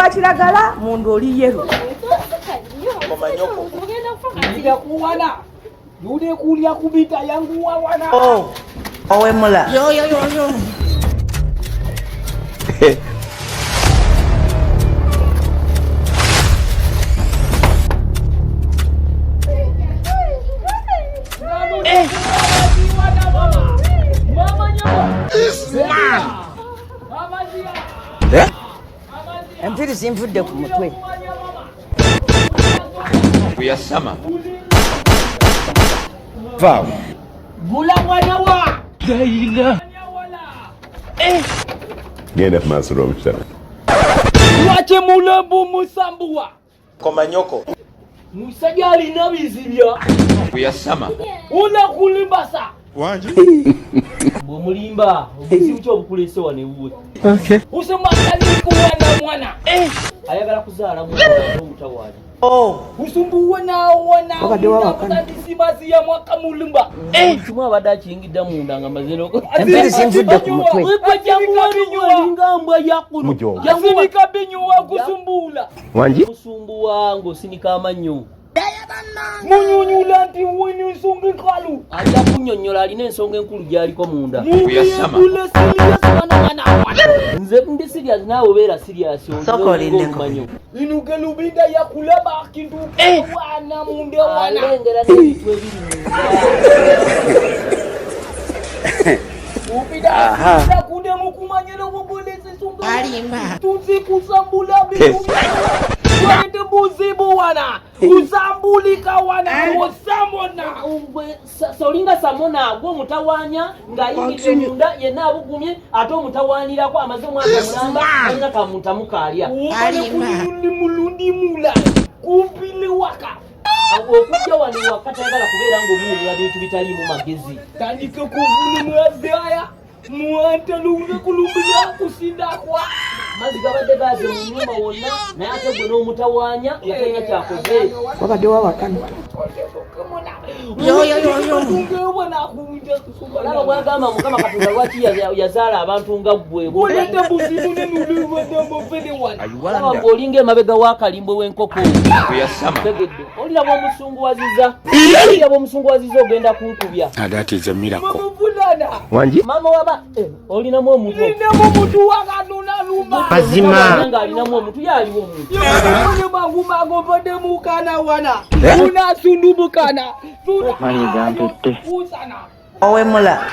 wa kiragala mundu oli yero. Komanyoko. Ndio kuwana. Yule kulia kubita yangu wana. Oh. Owe mula. Yo. Empiri simfudde ku mutwe. Kuyasama. Vao. Gula mwana wa. Daila. Ngenda masoro mshana. Wache mulambu musambua. Komanyoko. Musajali nabizibya. Kuyasama. Una kulimbasa. Wanje. Mulimba, obisi ucho obukulese wane uwe. Okay. Usemaka kuwana mwana. Ayagala kuzaala mwana omutawali. Oh. Usumbuwe na wana. Abadde wawakana. Simasi ya mwaka mulimba. Kimwa abadachi ingida munda ngamazero. Empiri simfudde ku mutwe. Kwa jangu wali ngamba yakulu. Yasinika binyuwa kusumbula. Wanje. Kusumbuwa ngo sinika amanyo. Munyunyula nti wini nsonga enkalu. Ajja kunnyonnyola alina ensonga enkulu gy'aliko munda. Kuyasama. Nze ndi serious naawe obeera serious. Sokolindeko. Inuke lubinda yakulaba kintu wana munda wana. Alengera n'ebintu ebiri. Ubida kude mukumanyira obulezi songa. Alimba. Tuzi kusambula bitu. Kwende buzibu wana. Kuzambulika wana. Kusamona. Solinga samona gwo mutawanya nga yingite munda yenna abugumye ate omutawanirako amaze omwaka mulamba alina kamuntu amukalya. Mulundi mula. Kumpili waka. Okujja wano wakati ayagala kubeera ng'omuwulira bintu bitaliimu magezi. Tandika kuvuna mwazaya. Mwantalunga kulumbira kusindakwa. Mazi gabadde gaze mu nnyumba wonna naye ate gwe n'omutawanya yatalina kyakoze. Wabadde wawakana. Yo. Olaba bwagamba Mukama Katonda lwaki yazaala abantu nga ggwe. Olaba ng'olinga emabega w'akalimbwe w'enkoko. Kuyasama. Tegedde. Oliraba omusunguwaziza. Oliraba omusunguwaziza ogenda kunkubya. That is a miracle. Wanje. Mama waba olinamu omuntu. Olinamu omuntu wakanuna luma. Mazima. Alinamu omuntu yaliwo omuntu. Ole baguma ngopade mukana wana. Una sundubukana. Owe mula.